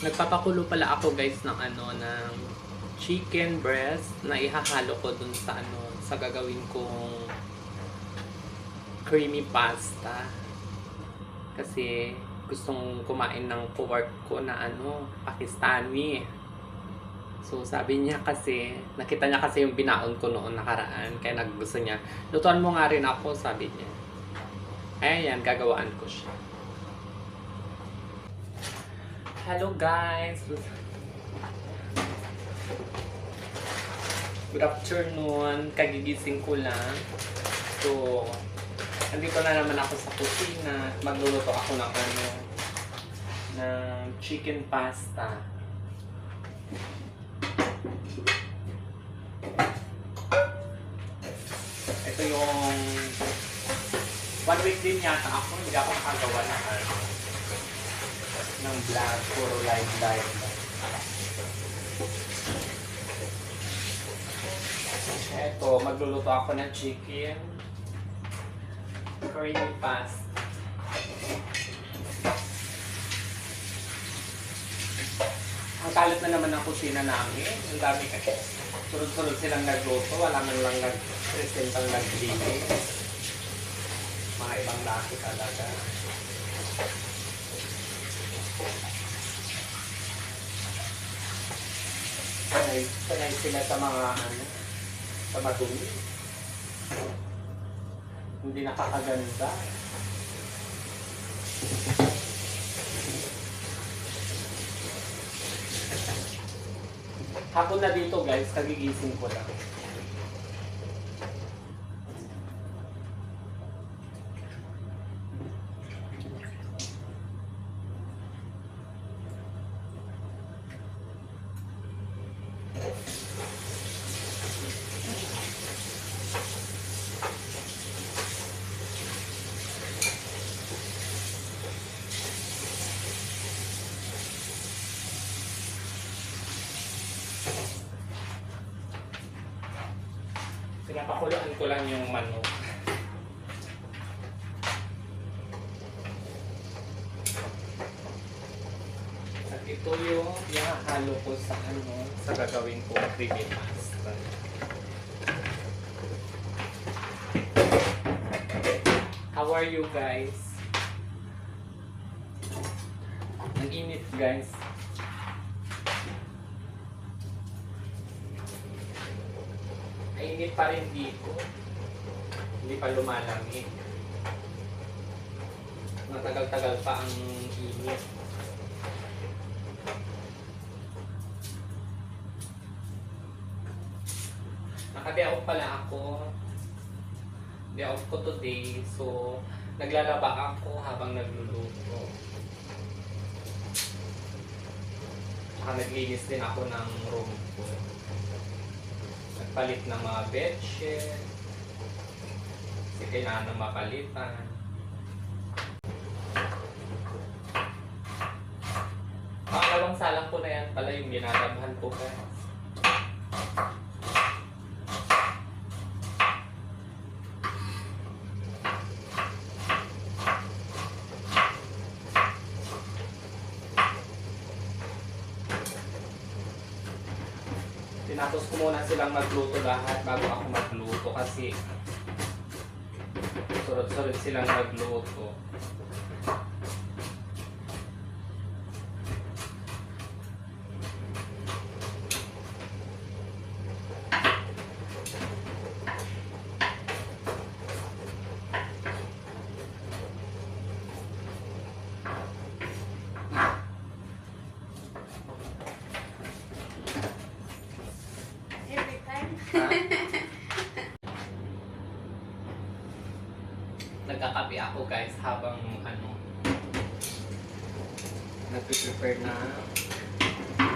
Nagpapakulo pala ako guys ng ng chicken breast na ihahalo ko dun sa sa gagawin kong creamy pasta. Kasi gustong kumain ng co-work ko na Pakistani. So sabi niya kasi, nakita niya kasi yung binaon ko noon nakaraan, kaya naggusto niya, lutuan mo nga rin ako, sabi niya. Ayan, gagawaan ko siya. Hello guys! Good afternoon! Kagigising ko lang. So, nandito na naman ako sa kusina. Magluluto ako ng ng chicken pasta. Ito yung 1 week din yata ako. Hindi ako nakagawa ng vlog. Puro live. Ito, magluluto ako ng chicken creamy pasta. Ang kalat na naman ang kusina namin. Ang dami kasi. Sunod-sunod silang nagluto. Wala man lang nag-presentang nagbibig. Mga ibang laki talaga. Sanay sila sa mga sa madumi. Hindi nakakaganda. Hapon na dito guys, kagigising ko lang. Pinapakuluan ko lang yung manok. At ito yung ihahalo ko sa sa gagawin ko creamy pasta. How are you guys? Ang init guys. Init pa rin dito. Hindi pa lumalamig. Matagal-tagal pa ang init. Naka-day off pala ako. Day off ko today. So, naglalaba ako habang nagluluto. Saka naglinis din ako ng room ko. Nagpalit ng mga bedsheet. Kasi kailangan na mapalitan. Pangalawang salang ko na yan pala yung ginagabahan ko guys. Tinapos ko muna silang magluto lahat bago ako magluto kasi sunod-sunod silang magluto. Nagkakape ako guys habang nagpe-prepare na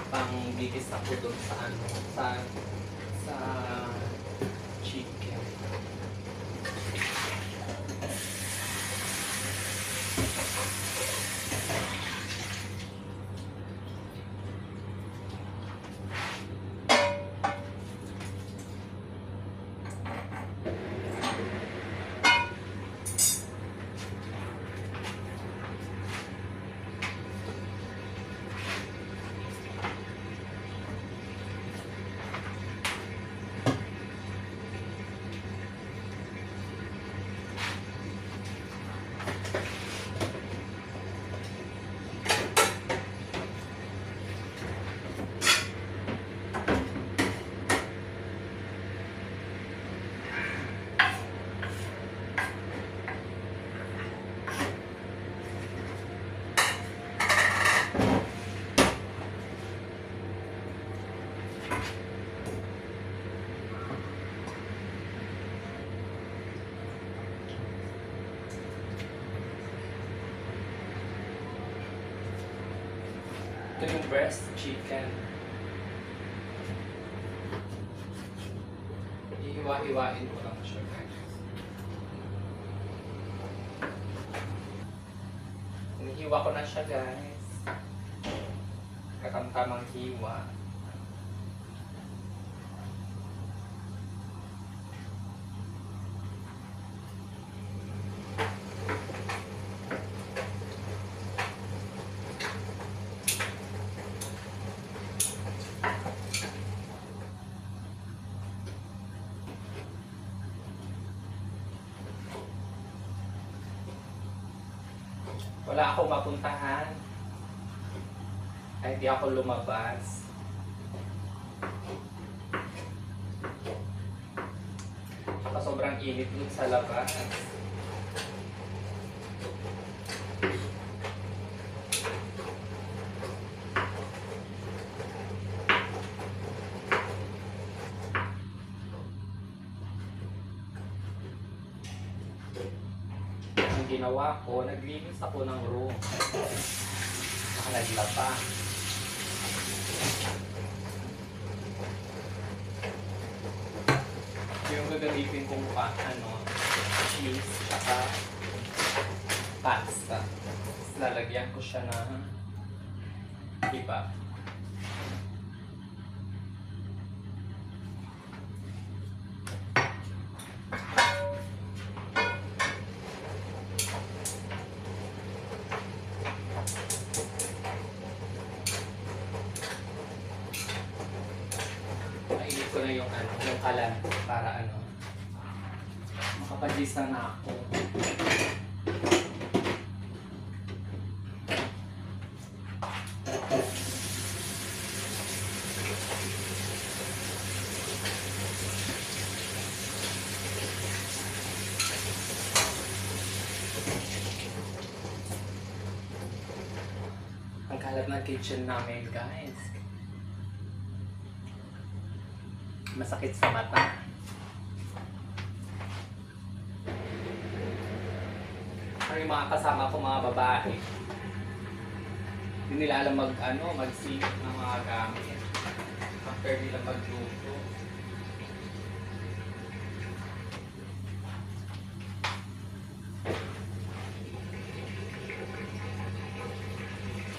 pang bibis ako doon sa chicken. breast chicken. Ihiwa-hiwain ko lang siya, guys. Hinihiwa ko na siya, guys. Katamtamang hiwa. Wala akong mapuntahan. Ay, di ako lumabas. Saka sobrang init dun sa labas. Ginawa ko, naglinis ako ng room. Nakaglaba. Yung gagamitin kong cheese, saka pasta. Lalagyan ko siya ng iba. Mainit ko na yung kalan para makapagisa na ako. Ang kalat ng kitchen namin, guys. Masakit sa mata. Ano yung mga kasama ko, mga babae, hindi nila alam magsilip ng mga gamit after nila magluto.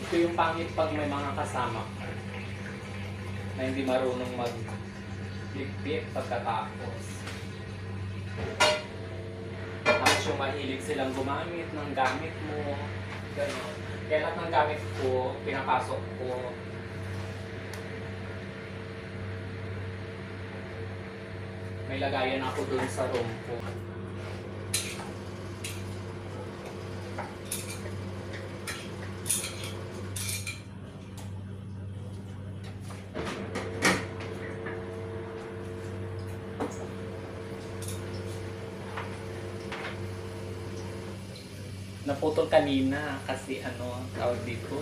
Ito yung pangit pag may mga kasama na hindi marunong ligpit pagkatapos. Tapos yung mahilig silang gumamit ng gamit mo, gano'n. Kaya lahat ng gamit ko, pinapasok ko. May lagayan ako dun sa room ko. Naputol kanina kasi tawag dito,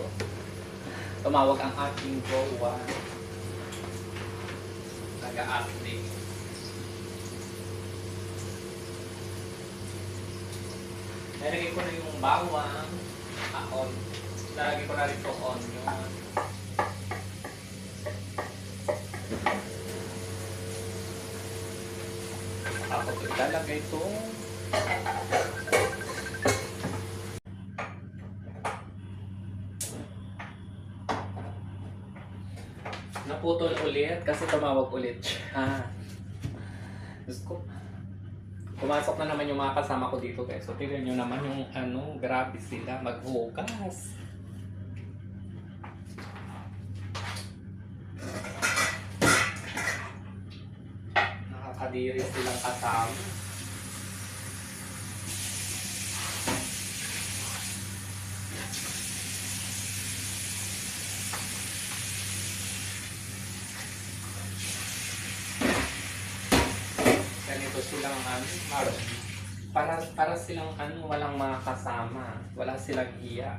tumawag ang aking jowa, nag-a-update. Nalagay ko na yung bawang, nalagay ko na rin yung onion. Tapos ilalagay itong naputol ulit kasi tumawag ulit siya. Diyos ko. Pumasok na naman yung mga kasama ko dito, guys. So tignan nyo naman yung grabe sila maghugas. Nakakadiri silang kasama. Ganito silang para silang walang mga kasama, wala silang hiya.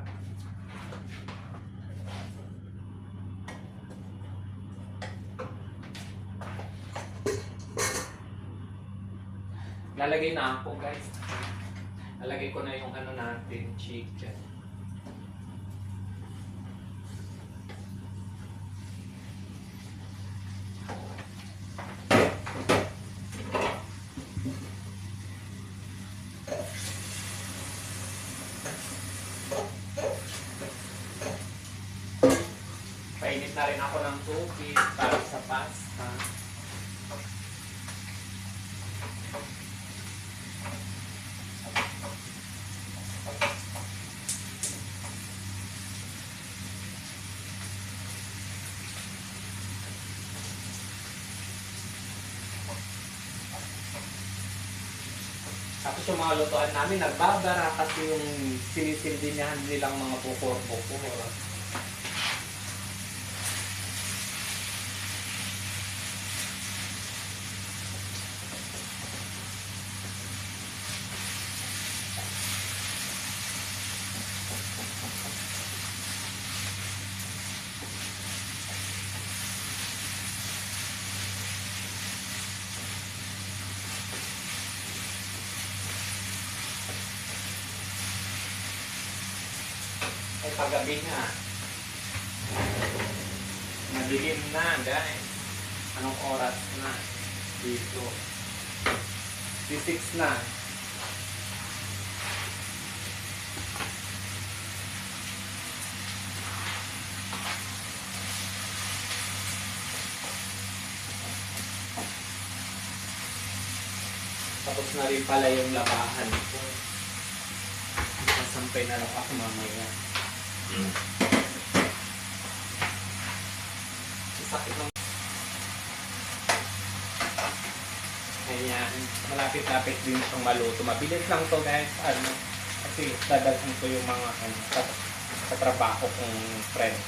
Lalagay na ako, guys. Lalagay ko na yung ano natin, chicken. Nagpainit na rin ako ng tubig para sa pasta. Tapos yung mga lutuan namin, nagbabara kasi yung sinisildi nilang mga bukor-bukor. Ay, paggabi na. Madilim na, guys. Anong oras na? Dito. 6 na. Tapos na rin pala yung labahan ko. Sasampay na lang ako mamaya. Sakit ng... Ayan. Malapit-lapit din siyang maluto. Mabilis lang to guys. Kasi dadalhin ko yung mga sa trabaho kong friends.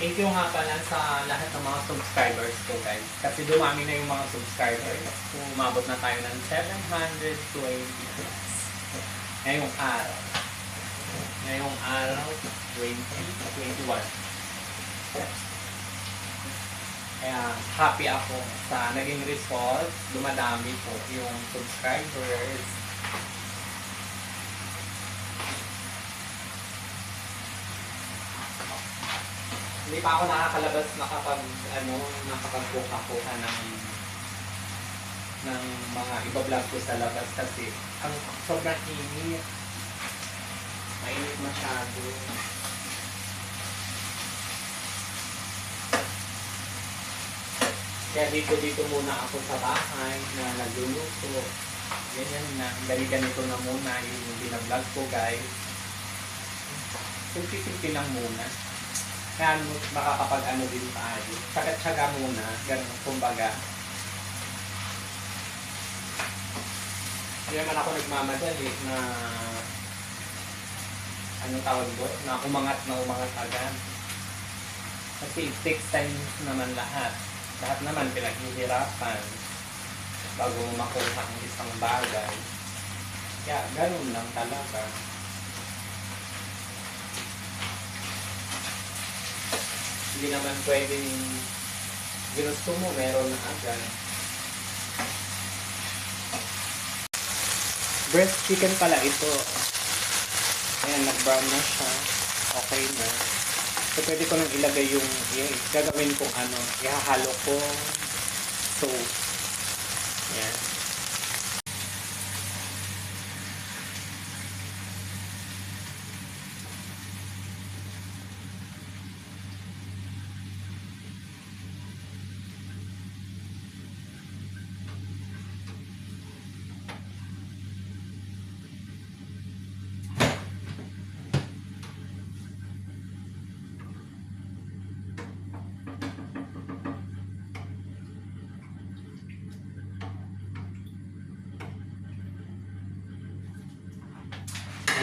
Thank you nga pala sa lahat ng mga subscribers ko guys. Kasi dumami na yung mga subscribers. Umabot na tayo ng 720 plus. Ngayong araw. Ngayong araw, 2021. Kaya happy ako sa naging result. Dumadami po yung subscribers. Hindi pa ako nakakalabas nakapagkuha-kuha ng mga iba-vlog ko sa labas kasi ang sobrang init. Mainit masyado. Kaya dito muna ako sa bahay na nagluluto. Ganyan na. Ganito na muna yung binablog ko guys. Simple-simple lang muna. Kaya makakapag-ano din tayo. Tsaga-tsaga muna. Ganun, kumbaga. Hindi naman ako nagmamadali na tawag doon? Na umangat agad. Kasi it takes time naman lahat. Lahat naman pinaghihirapan bago makuha ang isang bagay. Kaya ganun lang talaga. Hindi naman pwedeng ginusto mo, meron na agad. Breast chicken pala ito. Ayan, nag-brown na siya. Okay na. So, pwede ko nang ilagay yung gagawin kong ihahalo ko sauce. Ayan.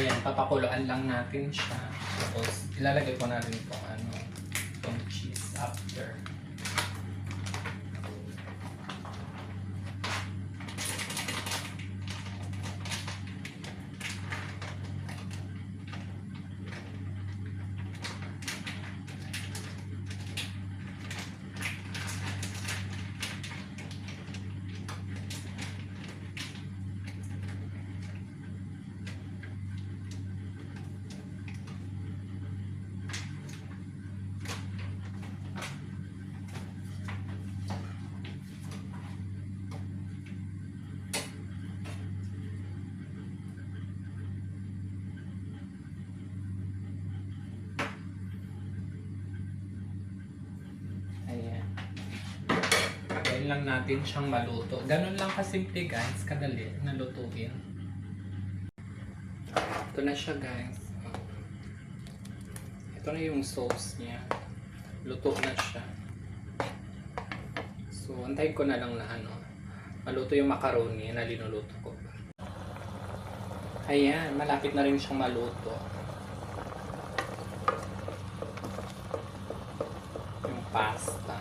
Ayan, papakuluan lang natin siya. Tapos, ilalagay ko natin itong cheese after. Hintayin lang natin siyang maluto. Ganun lang kasimple guys, kadali na lutuin. Ito na siya guys. Ito na yung sauce niya. Luto na siya. So, antayin ko na lang na maluto yung macaroni na linuluto ko. Ayan, malapit na rin siyang maluto. Yung pasta.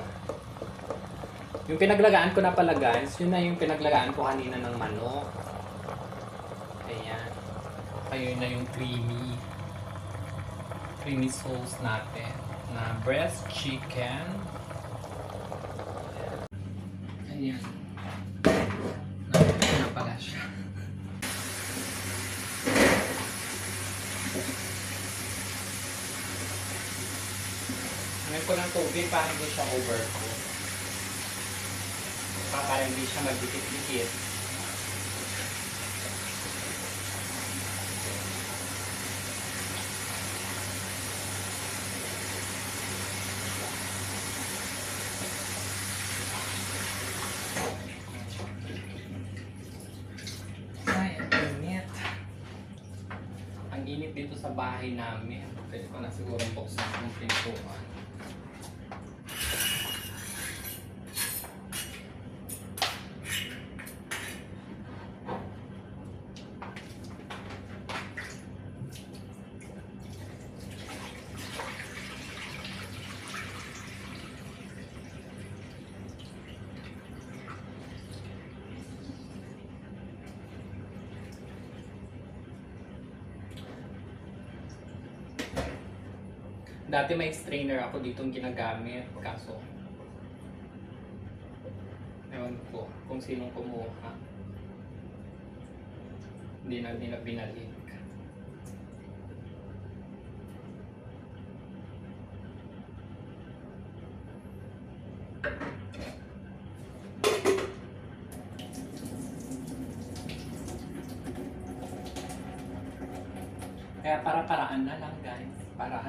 Yung pinaglagaan ko na pala guys, yun na yung pinaglagaan ko kanina ng manok. Ayan. Ayun na yung creamy sauce natin na breast chicken. Ayan. Nakita na pala siya. Ngayon ko ng tubig para hindi siya overcook. Para hindi siya magdikit-dikit. Ay, ang init. Ang init dito sa bahay namin. Pwede ko na siguro buksan yung pintuan. Dati may strainer ako ditong ginagamit, kaso ewan ko kung sinong kumuha. Hindi na nila binalik. Kaya para-paraan na lang guys, para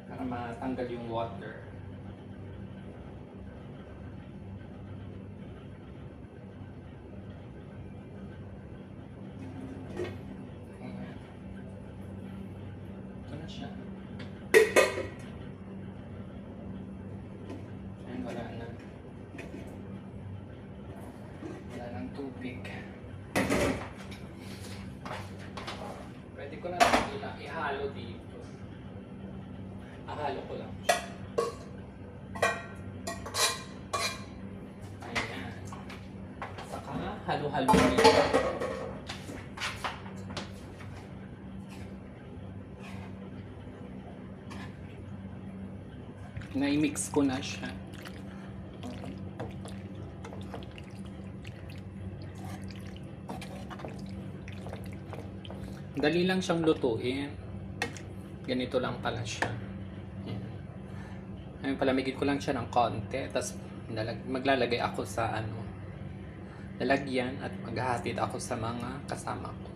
para matanggal yung water. Ayan. Ito na siya. Ayan, wala na. Wala ng tubig. Pwede ko na ihalo dito. Ahalo ko lang siya. Ayan. Saka halo-halo nito. Na-mix ko na siya. Dali lang siyang lutuin. Ganito lang pala siya. Ngayon palamigin ko lang siya ng konti, tapos maglalagay ako sa lalagyan at maghahatid ako sa mga kasama ko.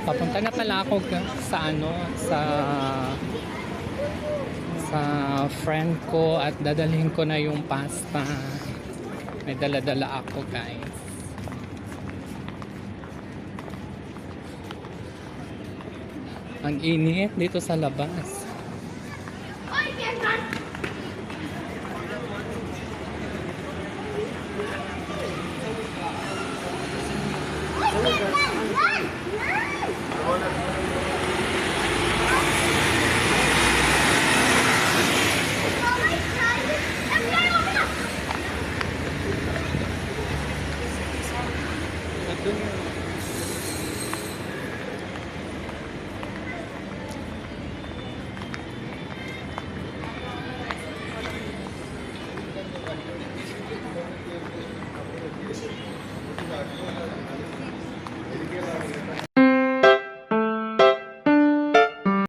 Papunta na pala ako sa friend ko at dadalhin ko na yung pasta. May dala-dala ako guys. Ang init dito sa labas. Ay,